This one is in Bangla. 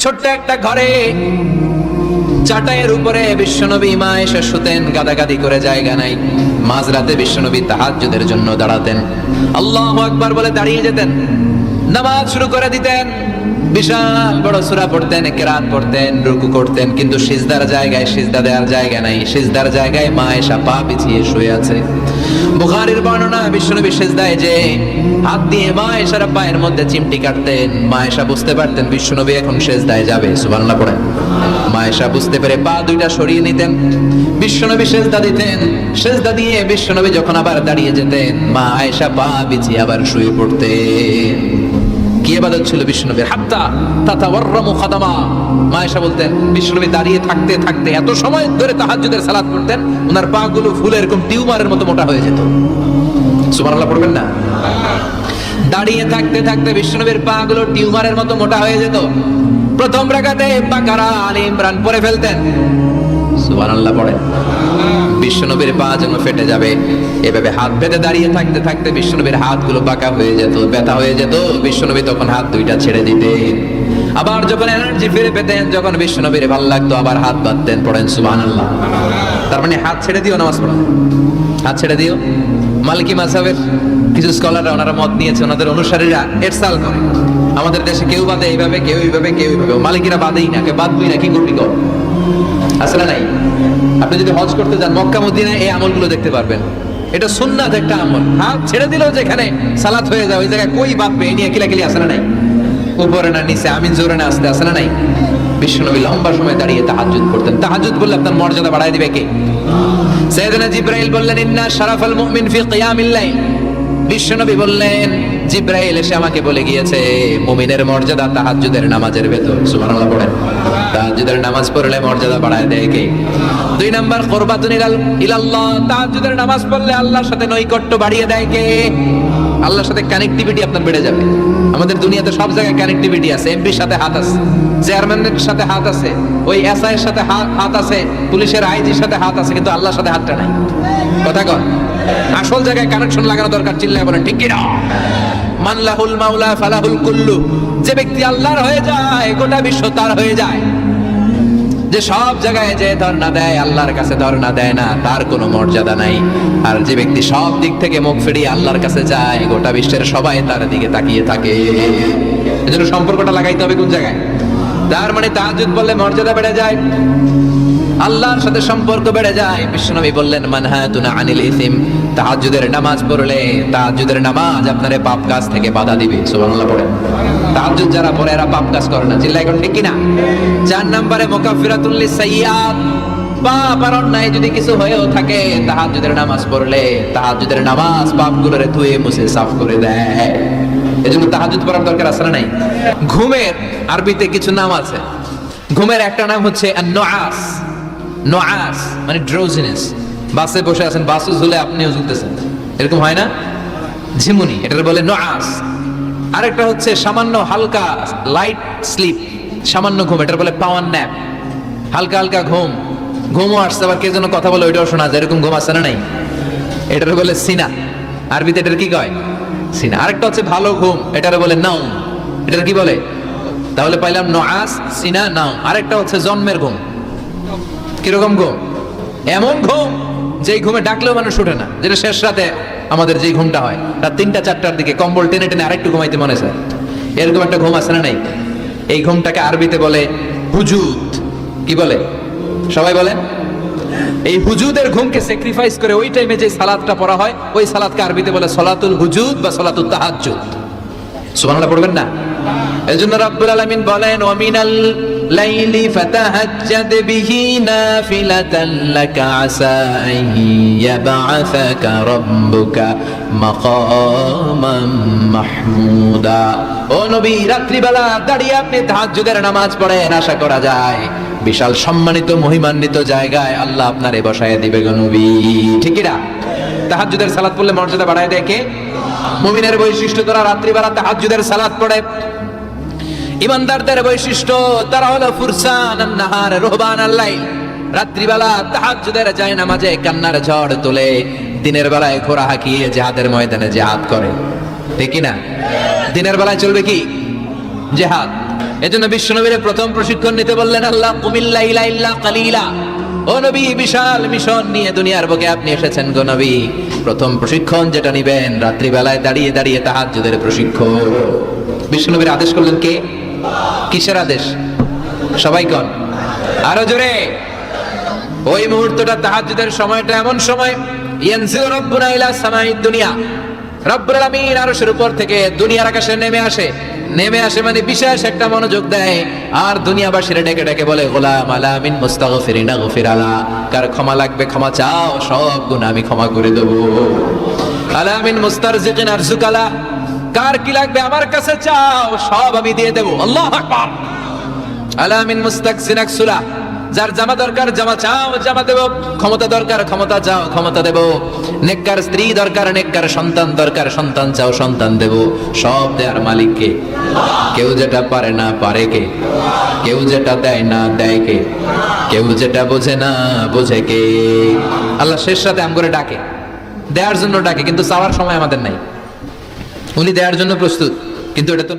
ছোট্ট একটা ঘরে চাটাইয়ের উপরে বিশ্বনবী মা এসে শুতেন, গাদাগাদি করে জায়গা নাই। মাঝরাতে বিশ্বনবী তাহাজ্জুদের জন্য দাঁড়াতেন, আল্লাহু আকবার বলে দাঁড়িয়ে যেতেন, নামাজ শুরু করে দিতেন। বিশাল বড় সূরা পড়তেন, কিরাত পড়তেন, রুকু করতেন, কিন্তু সিজদার জায়গায় সিজদা দেওয়ার জায়গা নাই। সিজদার জায়গায় মা এসা পা বিছিয়ে শুয়ে আছে। বুখারীর বর্ণনা, বিশ্বনবী সিজদায় যে হাত দিয়ে মা এসার পায়ের মধ্যে চিমটি কাটতেন, মা এসা বুঝতে পারতেন বিশ্বনবী এখন সিজদায় যাবে। সুবহানাল্লাহ পড়েন। মা এসা বুঝতে পেরে পা দুইটা সরিয়ে নিতেন, বিশ্বনবী সিজদা দিতেন। সিজদা দিয়ে বিশ্বনবী যখন আবার দাঁড়িয়ে যেতেন, মা আয়েশা পা বিছিয়ে আবার শুয়ে পড়তেন। কি ইবাদত ছিল বিশ্বনবীর! হাত্তা তাতাওয়াররামু খাদামা। মা আয়েশা বলতেন বিশ্বনবী দাঁড়িয়ে থাকতে থাকতে এত সময় ধরে তাহাজ্জুদের সালাত পড়তেন, ওনার পা গুলো ফুলে এরকম টিউমারের মতো মোটা হয়ে যেত। সুবহানাল্লাহ পড়বেন না? দাঁড়িয়ে থাকতে থাকতে বিশ্বনবীর পা গুলো টিউমারের মতো মোটা হয়ে যেত। প্রথম রাকাতে বাকারা, আলে ইমরান পড়ে ফেলতেন। সুবহানাল্লাহ পড়েন। বিশ্বনবীর পা যেন ফেটে যাবে, এভাবে হাত বেঁধে দাঁড়িয়ে থাকতে থাকতে বিশ্বনবীর হাতগুলো বাঁকা হয়ে যেত, ব্যথা হয়ে যেত। বিশ্বনবী তখন হাত দুইটা ছেড়ে দিতেন। আবার যখন এনার্জি ফিরে পেতেন, যখন বিশ্বনবীর ভালো লাগতো, আবার হাত বাঁধতেন। পড়েন সুবহানাল্লাহ। তার মানে হাত ছেড়ে দিও নামাজ পড়া, হাত ছেড়ে দিও। মালিকি মাযহাবের কিছু স্কলাররা ওনারা মত নিয়েছে, ওনাদের অনুসারীরা এরসাল করে। আমাদের দেশে কেউ বাদে এইভাবে, কেউ এইভাবে, কেউ এইভাবে। মালিকিরা বাদেই না, কে বাদবই না, কি করবি কর। আসলে নাই। আপনি যদি হজ করতে যান মক্কা মদিনায়, এই আমলগুলো দেখতে পারবেন। এটা সুন্নাত একটা আমল। হাত ছেড়ে দিলেও যেখানে সালাত হয়ে যায় ওই জায়গায় কই বাঁধবে এই নিয়ে কিলাকিলি আসলে নাই। উপরে না নিচে, আমিন জোরে না আসতে, আসলে নাই। বিশ্বনবী লম্বা সময় দাঁড়িয়ে তাহাজ্জুদ করতেন। তাহাজ্জুদ বললে আপনার মর্যাদা বাড়ায় দিবে কে? সাইয়েদনা জিবরাইল বললেন, ইন্না শারাফাল মুমিন ফি কিয়ামিল লাইল। বিশ্বনবী বললেন, জিবরাইল এসে আমাকে বলে গিয়েছে মুমিনের মর্যাদা তাহাজ্জুদের নামাজের ভেতর। সুবহানাল্লাহ পড়েন। তাহাজ্জুদের নামাজ পড়লে মর্যাদা বাড়ায় দেয় কে? 2 নাম্বার কুরবাতুন ইলাল্লাহ। তাহাজ্জুদের নামাজ পড়লে আল্লাহর সাথে নৈকট্য বাড়িয়ে দেয় কে? আল্লাহর সাথে কানেক্টিভিটি আপনার বেড়ে যাবে। আমাদের দুনিয়াতে সব জায়গায় কানেক্টিভিটি আছে। এমপির সাথে হাত আছে, চেয়ারম্যানের সাথে হাত আছে, ওই এসআই এর সাথে হাত আছে, পুলিশের আইজির সাথে হাত আছে, কিন্তু আল্লাহর সাথে হাতটা নাই। কথা কন। আসল জায়গায় কানেকশন লাগানো দরকার। চিল্লায় বলেন ঠিক কি না? মান লাহুল মাওলা ফালাহুল কুল্লু। যে ব্যক্তি আল্লাহর হয়ে যায়, গোটা বিশ্ব তার হয়ে যায়। যে সব জায়গায় যে ধর্ণা দেয়, আল্লাহর কাছে ধর্ণা দেয় না, তার কোনো মর্যাদা নাই। আর যে ব্যক্তি সব দিক থেকে মুখ ফিরিয়ে আল্লাহর কাছে যায়, গোটা বিশ্বের সবাই তার দিকে তাকিয়ে থাকে। এজন্য সম্পর্কটা লাগাইতে হবে কোন জায়গায়? তার মানে তাহাজ্জুদ বললে মর্যাদা বেড়ে যায়, আল্লাহর সাথে সম্পর্ক বেড়ে যায়। বিশ্বনবী বললেন, মানহাতুনা আনিল ইসিম। তাহাজ্জুদের নামাজ পড়লে, তাহাজ্জুদের নামাজ আপনারে পাপ কাজ থেকে বাধা দিবে। সুবহানাল্লাহ পড়েন। তাহাজ্জুদ যারা পড়ে এরা পাপ কাজ করে না। চিল্লায় এখন ঠিক কি না? 4 নম্বরে মুকাফফিরাতুল লিসাইয়্যাত। পাপ আর অন্যায় যদি কিছু হয়েও থাকে, তাহাজ্জুদের নামাজ পড়লে তাহাজ্জুদের নামাজ পাপগুলোরে ধুয়ে মুছে সাফ করে দেয়। এজন্য তাহাজ্জুদ পড়ার দরকার আছে না নাই? ঘুমের আরবিতে কিছু নাম আছে। ঘুমের একটা নাম হচ্ছে আন-নুআস। নোয়াস মানে ড্রোজিনেস। বাসে বসে আছেন, বাসে ঝুলে আপনিও ঝুলতেছেন, এরকম হয় না? ঝিমুনি, এটার বলে নোয়াস। আরেকটা হচ্ছে সামান্য হালকা লাইট স্লিপ, সামান্য ঘুম, এটার বলে পাওয়ার ন্যাপ। হালকা হালকা ঘুম, ঘুমও আসছে, আবার কে যেন কথা বলে ওইটাও শোনা যায়, এরকম ঘুম আসছে না নাই? এটার বলে সিনা। আরবিতে এটার কি কয়? সিনা। আরেকটা হচ্ছে ভালো ঘুম, এটার বলে নাউম। এটার কি বলে? তাহলে পাইলাম নোয়াস, সিনা, নাউম। আরেকটা হচ্ছে জন্মের ঘুম। কিরকম ঘুম? এমন ঘুম যেই ঘুমে ডাকলেও মানুষ ওঠে না, যেটা শেষ রাতে আমাদের যেই ঘুমটা হয়, রাত 3টা-4টার দিকে কম্বল টেনে টেনে আরেকটু ঘুমাইতে মনে চায়, এরকম একটা ঘুম আছে না নাই? এই ঘুমটাকে আরবিতে বলে হুজুদ। কি বলে? সবাই বলেন। এই হুজুদের ঘুমকে স্যাক্রিফাইস করে ওই টাইমে যে সালাতটা পড়া হয়, ওই সালাতকে আরবিতে বলে সলাতুল হুজুদ বা সলাতুত তাহাজ্জুদ। সুবহানাল্লাহ পড়বেন না? এজন্য রাব্বুল আলামিন বলেন, ওয়া মিনাল লাইলি ফাতাহাজ্জাদ বিহি নাফিলাতান লাকা আসা আন ইয়াবআসাকা রাব্বুকা মাকামান মাহমুদা। ও নবী, রাত্রিবেলা দাঁড়িয়ে আপনি তাহাজ্জুদের নামাজ পড়েন, আশা করা যায় বিশাল সম্মানিত মহিমান্বিত জায়গায় আল্লাহ আপনারে বসায় দিবে গো নবী। ঠিক কি না? তাহাজ্জুদের সালাত পড়লে মর্যাদা বাড়ায় দেয় কে? মুমিনের বৈশিষ্ট্য, তারা রাত্রিবেলা তাহাজ্জুদের সালাত পড়ে। ইমানদারদের বৈশিষ্ট্য, তারা হলো ফুরসানান নাহার রুহবানাল লাইল। রাত্রিবেলা তাহাজ্জুদের যায় নামাজে কান্নার ঝড় তোলে, দিনের বেলায় ঘোড়া হাঁকিয়ে জিহাদের ময়দানে জিহাদ করে। ঠিক কি না? দিনের বেলায় চলবে কি? জিহাদ। এজন্য বিশ্বনবীর প্রথম প্রশিক্ষণ নিতে বললেন আল্লাহ, কুমিল্লা ইলা ইল্লা কালিলা। ও নবী, বিশাল মিশন নিয়ে দুনিয়ার বুকে আপনি এসেছেন গো নবী। প্রথম প্রশিক্ষণ যেটা নিবেন, রাত্রিবেলায় দাঁড়িয়ে দাঁড়িয়ে তাহাজ্জুদের প্রশিক্ষণ। বিশ্বনবীর আদেশ করলেন কে? কিসের আদেশ? সবাই কোন? আরো জোরে। ওই মুহূর্তটা তাহাজ্জুদের সময়টা এমন সময়, ইয়ানজিলু রাব্বুনা ইলা সামাঈদ দুনিয়া, রব্বুল আলামিন আরশের উপর থেকে দুনিয়ার আকাশে নেমে আসে মানে বিশেষ একটা মনোযোগ দেয়, আর দুনিয়াবাসীরা ডেকে ডেকে বলে, গোলাম আলা মিন মুস্তাগফিরিনা গফির আলা, কার ক্ষমা লাগবে ক্ষমা চাও, সব গুনাহ আমি ক্ষমা করে দেব। আলা মিন মুস্তারজিকিন আরজুক আলা, কার কি লাগবে আমার কাছে চাও, সব আমি দিয়ে দেব। আল্লাহু আকবার। আলা মিন মুস্তাকসিন আকসুলা, যার জামা দরকার জামা চাও, জামা দেব। ক্ষমতা দরকার ক্ষমতা চাও, ক্ষমতা দেব। নেককার স্ত্রী দরকার, নেককার সন্তান দরকার, সন্তান চাও, সন্তান দেব। সব দেয়ার মালিক কে? কেউ যেটা পারে না পারে কে? কেউ যেটা দেয় না দেয় কে? কেউ যেটা বোঝে না বোঝে কে? আল্লাহ শেষ রাতে আম করে ডাকে, দেওয়ার জন্য ডাকে, কিন্তু চাওয়ার সময় আমাদের নাই। উনি দেওয়ার জন্য প্রস্তুত, কিন্তু এটা তো